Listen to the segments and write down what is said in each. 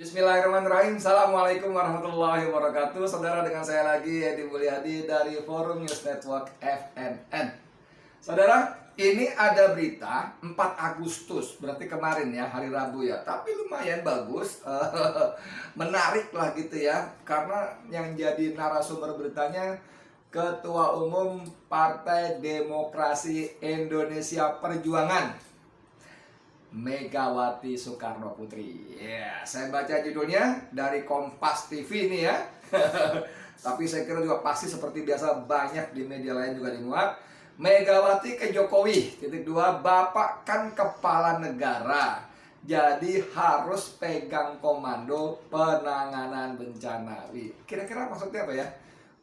Bismillahirrahmanirrahim. Assalamualaikum warahmatullahi wabarakatuh. Saudara, dengan saya lagi Edi Mulyadi dari Forum News Network FNN. Saudara, ini ada berita 4 Agustus, berarti kemarin ya, hari Rabu ya. Tapi lumayan bagus, menarik lah gitu ya. Karena yang jadi narasumber beritanya Ketua Umum Partai Demokrasi Indonesia Perjuangan, Megawati Soekarno Putri. Ya, saya baca judulnya dari Kompas TV ini ya. Tapi saya kira juga pasti seperti biasa banyak di media lain juga dimuat. Megawati ke Jokowi. Titik 2, Bapak kan kepala negara, jadi harus pegang komando penanganan bencana. Kira-kira maksudnya apa ya?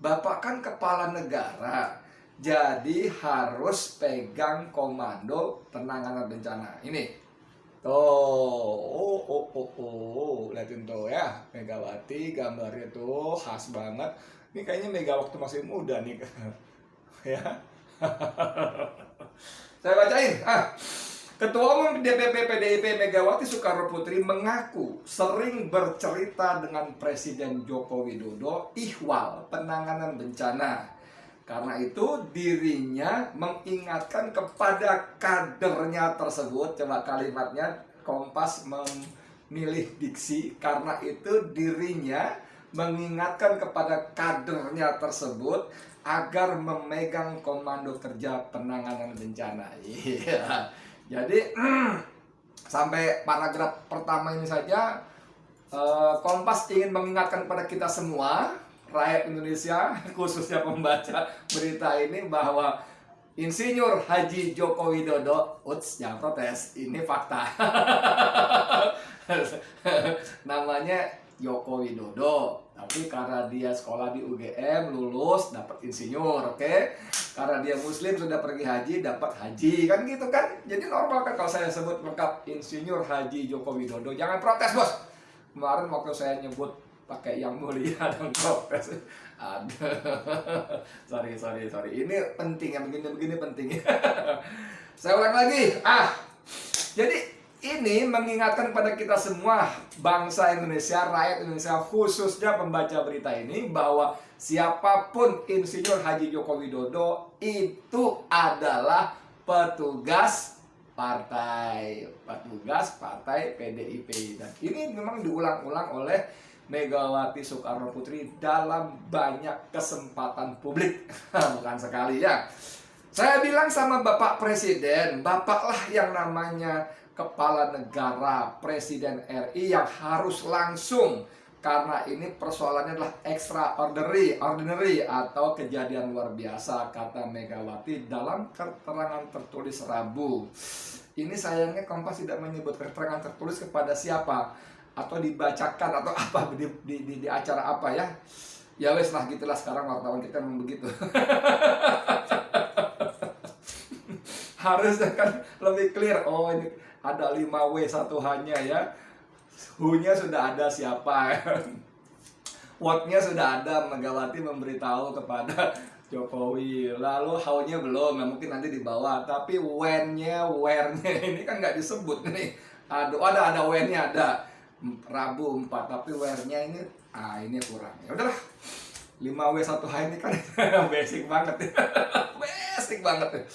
Bapak kan kepala negara, jadi harus pegang komando penanganan bencana. Ini liatin tuh ya, Megawati gambarnya tuh khas banget. Ini kayaknya Mega waktu masih muda nih, ya. Saya bacain. Ketua Umum DPP PDIP Megawati Soekarno Putri mengaku sering bercerita dengan Presiden Joko Widodo ihwal penanganan bencana. Karena itu dirinya mengingatkan kepada kadernya tersebut. Coba kalimatnya, Kompas memilih diksi. Karena itu dirinya mengingatkan kepada kadernya tersebut agar memegang komando kerja penanganan bencana. Iya. Jadi sampai paragraf pertama ini saja, Kompas ingin mengingatkan kepada kita semua, rakyat Indonesia, khususnya pembaca berita ini, bahwa Insinyur Haji Joko Widodo, jangan protes, ini fakta. Namanya Joko Widodo, tapi karena dia sekolah di UGM, lulus, dapat insinyur, oke? Karena dia Muslim, sudah pergi haji, dapat haji, kan gitu kan? Jadi normal kan kalau saya sebut lengkap Insinyur Haji Joko Widodo. Jangan protes, bos. Kemarin waktu saya nyebut pakai yang mulia dan protes, ada. sorry. Ini penting, yang begini penting. Saya ulang lagi. Jadi ini mengingatkan pada kita semua, bangsa Indonesia, rakyat Indonesia, khususnya pembaca berita ini, bahwa siapapun Insinyur Haji Joko Widodo itu adalah petugas partai PDIP. Dan ini memang diulang-ulang oleh Megawati Soekarno Putri dalam banyak kesempatan publik. Bukan sekali ya. Saya bilang sama Bapak Presiden, Bapaklah yang namanya kepala negara, Presiden RI, yang harus langsung, karena ini persoalannya adalah extraordinary atau kejadian luar biasa, kata Megawati dalam keterangan tertulis Rabu. Ini sayangnya Kompas tidak menyebut keterangan tertulis kepada siapa, atau dibacakan atau apa di acara apa ya. Ya wes lah, gitulah, sekarang wartawan kita memang begitu. Harusnya kan lebih clear. Oh, ini ada 5W 1H-nya ya. Who-nya sudah ada siapa. What-nya sudah ada, Megawati memberitahu kepada Jokowi. Lalu how-nya belum, ya mungkin nanti dibawa. Tapi when-nya, where-nya ini kan nggak disebut nih. Aduh, ada when-nya, ada Rabu 4, tapi where-nya ini kurang. Ya udahlah. 5W 1H ini kan basic banget. Basic banget.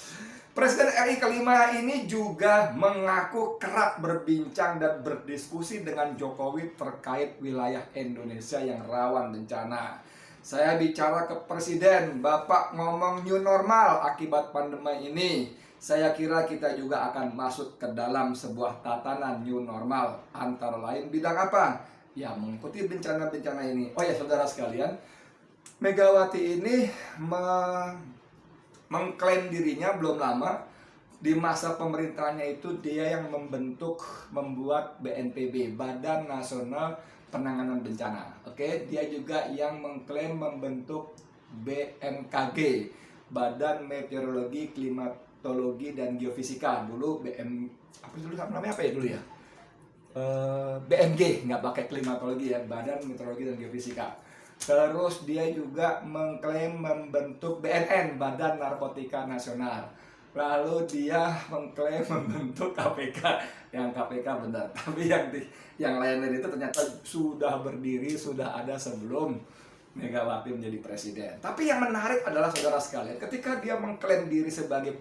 Presiden RI kelima ini juga mengaku kerap berbincang dan berdiskusi dengan Jokowi terkait wilayah Indonesia yang rawan bencana. Saya bicara ke Presiden, Bapak ngomong new normal akibat pandemi ini. Saya kira kita juga akan masuk ke dalam sebuah tatanan new normal. Antara lain bidang apa? Ya, mengikuti bencana-bencana ini. Oh ya, saudara sekalian, Megawati ini mengklaim dirinya belum lama, di masa pemerintahannya itu dia yang membuat BNPB, Badan Nasional Penanganan Bencana. Oke, dia juga yang mengklaim membentuk BMKG, Badan Meteorologi, Klimatologi dan Geofisika. Dulu namanya apa ya dulu ya? BMG, nggak pakai klimatologi ya, Badan Meteorologi dan Geofisika. Terus dia juga mengklaim membentuk BNN, Badan Narkotika Nasional. lalu dia mengklaim membentuk KPK. Yang KPK benar, tapi yang lain-lain itu ternyata sudah berdiri, sudah ada sebelum Megawati menjadi presiden. Tapi yang menarik adalah saudara sekalian, ketika dia mengklaim diri sebagai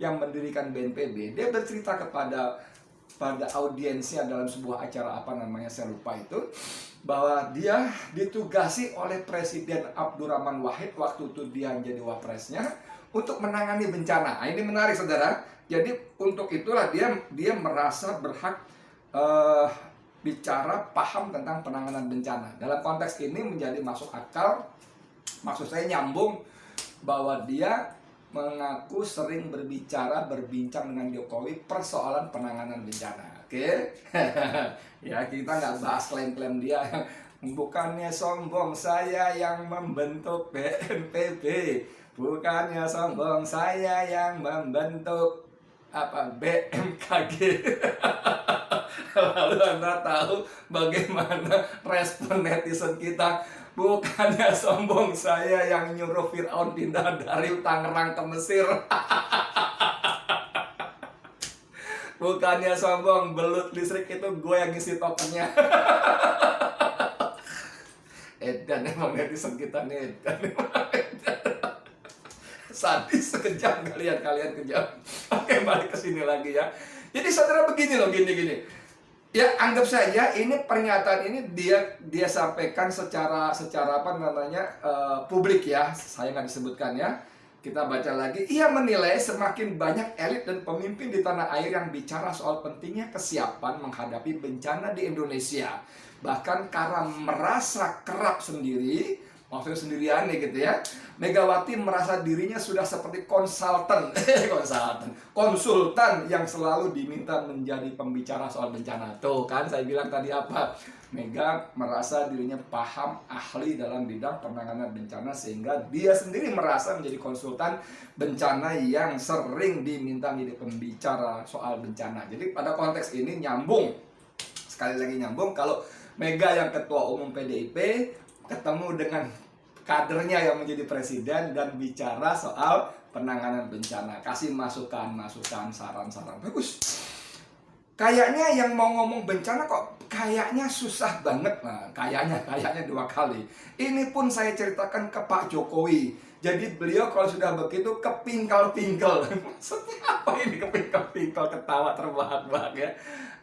yang mendirikan BNPB, dia bercerita kepada audiensnya dalam sebuah acara apa namanya saya lupa itu, bahwa dia ditugasi oleh Presiden Abdurrahman Wahid waktu itu dia menjadi wapresnya untuk menangani bencana. Nah, ini menarik saudara. Jadi untuk itulah dia merasa berhak bicara, paham tentang penanganan bencana. Dalam konteks ini menjadi masuk akal, maksud saya nyambung, bahwa dia mengaku sering berbincang dengan Jokowi persoalan penanganan bencana. Oke? Ya, kita nggak bahas klaim-klaim dia. Bukannya sombong saya yang membentuk BNPB, bukannya sombong saya yang membentuk BMKG. Lalu Anda tahu bagaimana respon netizen kita. Bukannya sombong saya yang nyuruh Fir'aun pindah dari Tangerang ke Mesir. Bukannya sombong, belut listrik itu gue yang ngisi tokennya. Edan emang netizen kita nih, edan. Sadis, kejam kalian kejam. Oke, balik ke sini lagi ya. Jadi saudara begini loh, gini. Ya, anggap saja ini pernyataan ini dia sampaikan secara apa namanya publik ya. Saya nggak disebutkan ya. Kita baca lagi. Ia menilai semakin banyak elit dan pemimpin di tanah air yang bicara soal pentingnya kesiapan menghadapi bencana di Indonesia. Bahkan karena merasa kerap sendiri, maksudnya sendirian nih gitu ya, Megawati merasa dirinya sudah seperti konsultan yang selalu diminta menjadi pembicara soal bencana. Tuh kan saya bilang tadi apa? Mega merasa dirinya paham, ahli dalam bidang penanganan bencana, sehingga dia sendiri merasa menjadi konsultan bencana yang sering diminta menjadi pembicara soal bencana. Jadi pada konteks ini nyambung, sekali lagi nyambung, kalau Mega yang ketua umum PDIP ketemu dengan kadernya yang menjadi presiden dan bicara soal penanganan bencana, kasih masukan, saran-saran. Bagus. Kayaknya yang mau ngomong bencana kok kayaknya susah banget. Nah, kayaknya 2 kali. Ini pun saya ceritakan ke Pak Jokowi. Jadi beliau kalau sudah begitu kepingkal-pingkal. Maksudnya apa ini kepingkal-pingkal, ketawa terbahak-bahak ya.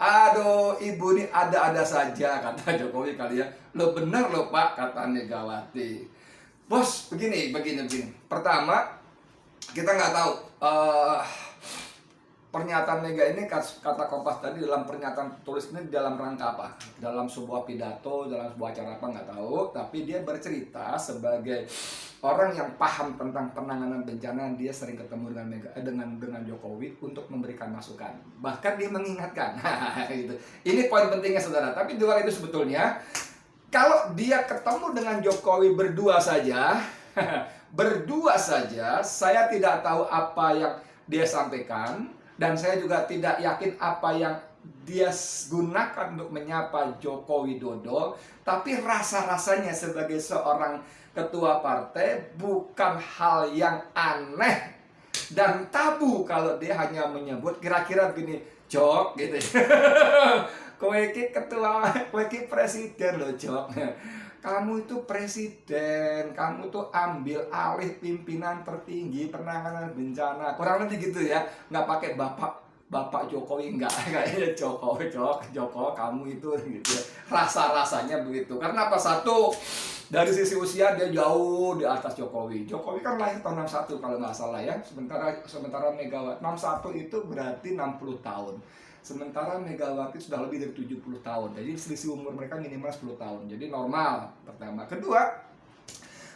Aduh, ibu ini ada-ada saja, kata Jokowi kali ya. Lo benar lo Pak, kata Megawati. Bos, begini. Pertama, kita nggak tahu pernyataan Mega ini, kata Kompas tadi, dalam pernyataan tulis ini dalam rangka apa? Dalam sebuah pidato, dalam sebuah acara apa, nggak tahu. Tapi dia bercerita sebagai orang yang paham tentang penanganan bencana. Dia sering ketemu dengan Jokowi untuk memberikan masukan. Bahkan dia mengingatkan. Gitu. Ini poin pentingnya saudara. Tapi di luar itu sebetulnya, kalau dia ketemu dengan Jokowi berdua saja, saya tidak tahu apa yang dia sampaikan. Dan saya juga tidak yakin apa yang dia gunakan untuk menyapa Joko Widodo. Tapi rasa-rasanya sebagai seorang ketua partai bukan hal yang aneh dan tabu kalau dia hanya menyebut kira-kira begini, Jok gitu. Kowe iki ketua, kowe iki presiden loh Jok. Kamu itu presiden, kamu tuh ambil alih pimpinan tertinggi penanganan bencana. Kurang lebih gitu ya, nggak pakai Bapak Jokowi, enggak, kayaknya Joko, kamu itu gitu ya. Rasa-rasanya begitu. Karena apa? Satu, dari sisi usia dia jauh di atas Jokowi. Jokowi kan lahir tahun 61 kalau nggak salah ya. Sementara Megawati 61 itu berarti 60 tahun. Sementara Megawati sudah lebih dari 70 tahun. Jadi selisih umur mereka minimal 10 tahun. Jadi normal, pertama. Kedua,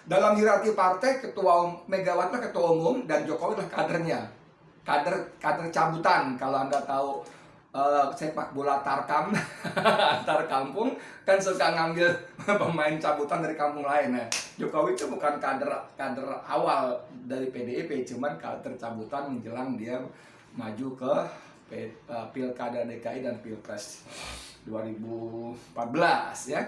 dalam hierarki partai, Megawati adalah ketua umum dan Jokowi adalah kadernya. Kader cabutan. Kalau Anda tahu sepak bola tarkam antar kampung kan suka ngambil pemain cabutan dari kampung lain ya. Jokowi itu bukan kader awal dari PDIP, cuman kader cabutan menjelang dia maju ke Pilkada DKI dan Pilpres 2014 ya.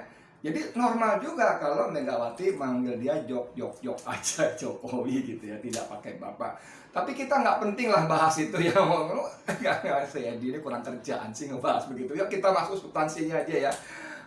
Jadi normal juga kalau Megawati manggil dia jok aja Jokowi gitu ya, tidak pakai bapak. Tapi kita nggak penting lah bahas itu ya, nggak saya ini kurang kerjaan sih ngebahas begitu. Ya kita masuk substansinya aja ya.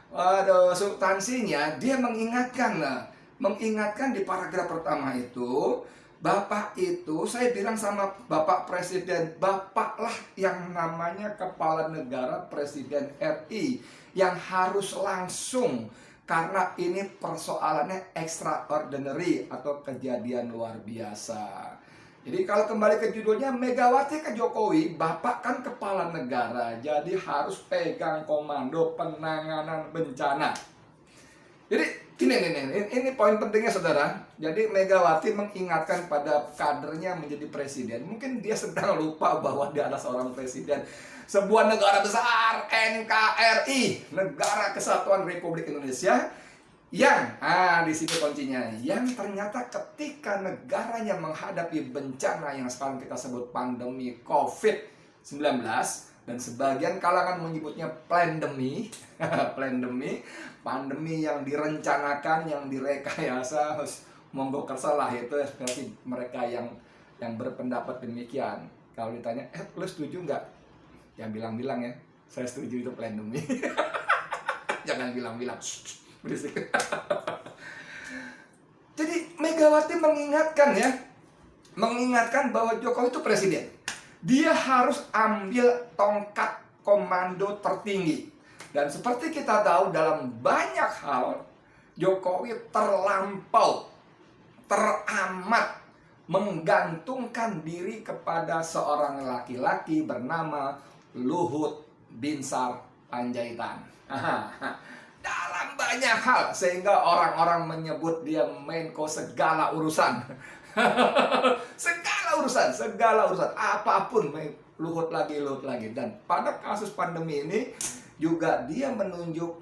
Waduh, substansinya dia mengingatkan lah, mengingatkan di paragraf pertama itu, bapak itu saya bilang sama bapak presiden, bapak lah yang namanya kepala negara presiden RI yang harus langsung, karena ini persoalannya extraordinary atau kejadian luar biasa. Jadi kalau kembali ke judulnya, Megawati ke Jokowi, bapak kan kepala negara, jadi harus pegang komando penanganan bencana. Jadi ini poin pentingnya saudara. Jadi Megawati mengingatkan pada kadernya menjadi presiden. Mungkin dia sedang lupa bahwa dia adalah seorang presiden sebuah negara besar, NKRI, Negara Kesatuan Republik Indonesia, yang di sini kuncinya, yang ternyata ketika negaranya menghadapi bencana yang sekarang kita sebut pandemi COVID-19, dan sebagian kalangan menyebutnya plandemi, pandemi yang direncanakan, yang direkayasa, monggo kersalah itu ekspresi mereka yang berpendapat demikian. Kalau ditanya, lu setuju nggak? Ya bilang-bilang ya, saya setuju itu plandemi. Jangan bilang-bilang, berisik. Jadi Megawati mengingatkan ya, mengingatkan bahwa Jokowi itu presiden. Dia harus ambil tongkat komando tertinggi. Dan seperti kita tahu dalam banyak hal, Jokowi terlampau, teramat menggantungkan diri kepada seorang laki-laki bernama Luhut Binsar Panjaitan. Dalam banyak hal, sehingga orang-orang menyebut dia Menko segala urusan. segala urusan, apapun Luhut lagi. Dan pada kasus pandemi ini juga dia menunjuk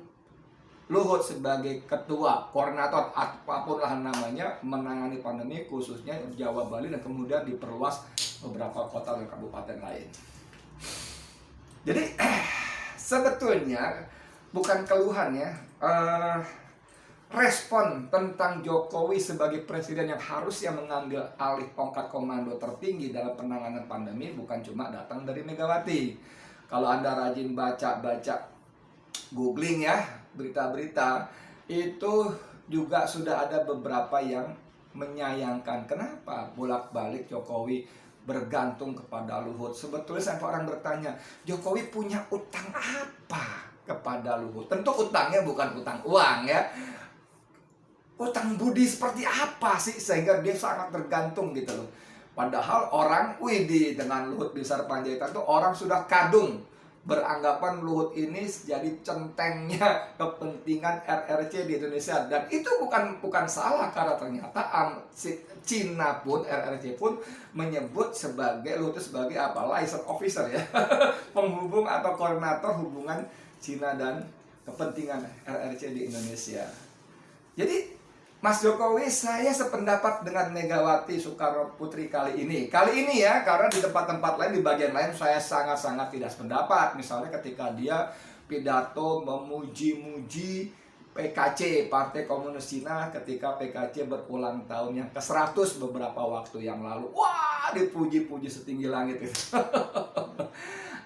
Luhut sebagai ketua, koordinator, apapun lah namanya, menangani pandemi khususnya Jawa, Bali, dan kemudian diperluas beberapa kota dan kabupaten lain. Jadi sebetulnya bukan keluhan ya, respon tentang Jokowi sebagai presiden yang harusnya mengambil alih tongkat komando tertinggi dalam penanganan pandemi bukan cuma datang dari Megawati. Kalau Anda rajin baca googling ya, berita-berita, itu juga sudah ada beberapa yang menyayangkan kenapa bolak-balik Jokowi bergantung kepada Luhut. Sebetulnya sampai orang bertanya, Jokowi punya utang apa kepada Luhut? Tentu utangnya bukan utang uang ya. Utang budi seperti apa sih sehingga dia sangat tergantung gitu loh. Padahal orang, dengan Luhut Binsar Panjaitan itu orang sudah kadung beranggapan Luhut ini jadi centengnya kepentingan RRC di Indonesia, dan itu bukan salah karena ternyata Cina pun, RRC pun menyebut sebagai Luhut sebagai apa, liaison officer ya, penghubung atau koordinator hubungan Cina dan kepentingan RRC di Indonesia. Jadi Mas Jokowi, saya sependapat dengan Megawati Soekarno Putri kali ini ya, karena di tempat-tempat lain, di bagian lain saya sangat-sangat tidak sependapat. Misalnya ketika dia pidato memuji-muji PKC, Partai Komunis Cina, ketika PKC berulang tahun yang ke-100 beberapa waktu yang lalu. Wah, dipuji-puji setinggi langit itu.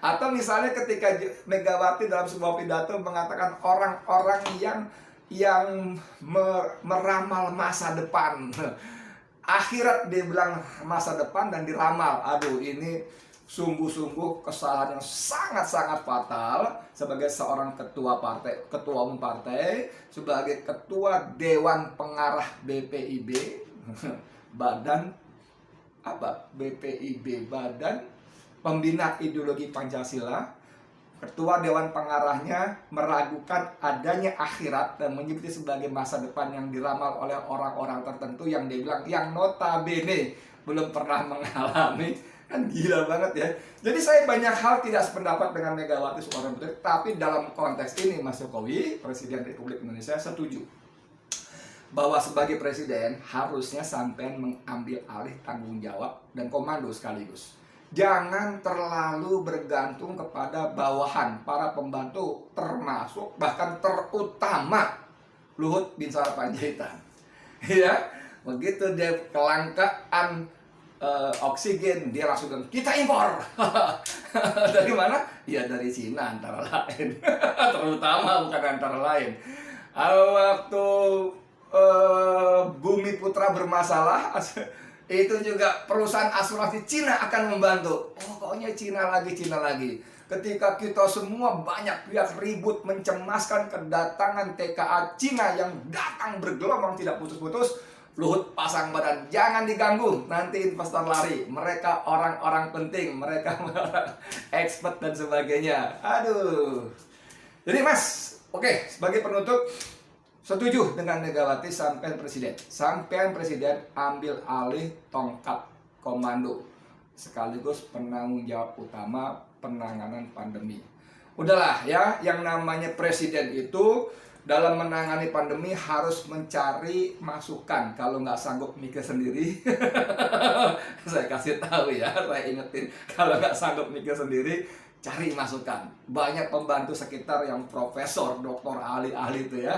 Atau misalnya ketika Megawati dalam sebuah pidato mengatakan orang-orang yang meramal masa depan, akhirat dia bilang masa depan dan diramal. Aduh, ini sungguh-sungguh kesalahan yang sangat-sangat fatal sebagai seorang ketua umum partai, sebagai ketua Dewan Pengarah BPIB, Badan Pembina Ideologi Pancasila. Ketua Dewan Pengarahnya meragukan adanya akhirat dan menyebutnya sebagai masa depan yang diramal oleh orang-orang tertentu yang dia bilang yang notabene belum pernah mengalami. Kan gila banget ya. Jadi saya banyak hal tidak sependapat dengan Megawati Soekarno Putri, tapi dalam konteks ini Mas Jokowi, Presiden Republik Indonesia, setuju bahwa sebagai presiden harusnya sampean mengambil alih tanggung jawab dan komando sekaligus. Jangan terlalu bergantung kepada bawahan, para pembantu, termasuk bahkan terutama Luhut Binsar Panjaitan. Ya, begitu dia kelangkaan oksigen, dia langsung bilang, kita impor. Dari mana? Ya dari Cina antara lain. Terutama, bukan antara lain. Waktu Bumi Putra bermasalah, itu juga perusahaan asuransi Cina akan membantu. Pokoknya Cina lagi, Cina lagi. Ketika kita semua banyak pihak ribut mencemaskan kedatangan TKA Cina yang datang bergelombang tidak putus-putus, Luhut pasang badan, jangan diganggu, nanti investor lari. Mereka orang-orang penting, mereka expert dan sebagainya. Aduh. Jadi Mas, oke, sebagai penutup, setuju dengan Megawati sampean presiden. Sampean presiden ambil alih tongkat komando sekaligus penanggung jawab utama penanganan pandemi. Udahlah ya, yang namanya presiden itu dalam menangani pandemi harus mencari masukan. Kalau nggak sanggup mikir sendiri, saya kasih tahu ya, saya ingetin, kalau nggak sanggup mikir sendiri, cari masukan. Banyak pembantu sekitar yang profesor, doktor, ahli-ahli itu ya.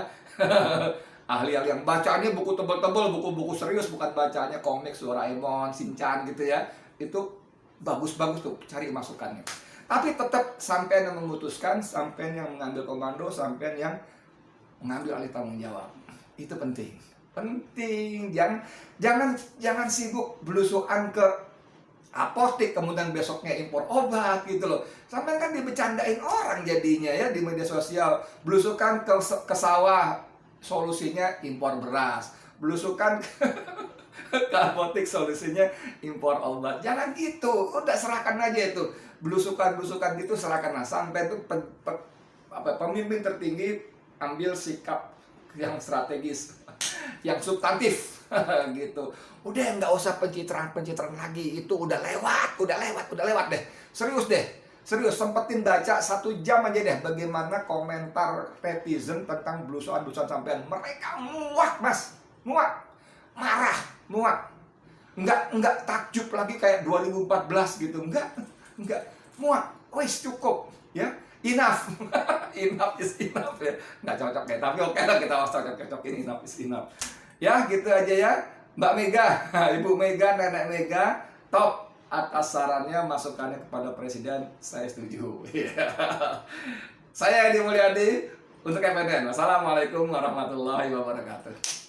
Ahli-ahli yang bacanya buku tebal-tebal, buku-buku serius, bukan bacanya komik Doraemon, Shinchan gitu ya. Itu bagus-bagus tuh, cari masukannya. Tapi tetap sampean yang memutuskan, sampean yang mengambil komando, sampean yang mengambil alih tanggung jawab. Itu penting. Penting. Jangan sibuk belusukan ke apotek kemudian besoknya impor obat gitu loh. Sampai kan dibecandain orang jadinya ya di media sosial. Belusukan ke sawah, solusinya impor beras. Belusukan ke apotek, solusinya impor obat. Jangan gitu. Udah serahkan aja itu. Belusukan gitu serahkan. Nah, sampai itu pemimpin tertinggi ambil sikap yang strategis, yang substantif gitu. Udah nggak usah pencitraan lagi, itu udah lewat deh. Serius sempetin baca 1 jam aja deh bagaimana komentar netizen tentang blusukan sampean. Mereka muak Mas, muak, marah, muak. Nggak takjub lagi kayak 2014 gitu, nggak muak. Wes cukup ya. Enough. Enough is enough ya. Nggak cocok ya, tapi oke lah, kita harus cocok-cocokin enough is enough. Ya gitu aja ya. Mbak Mega, Ibu Mega, Nenek Mega, top atas sarannya, masukannya kepada Presiden, saya setuju. Saya Edi Mulyadi untuk FNN. Wassalamualaikum warahmatullahi wabarakatuh.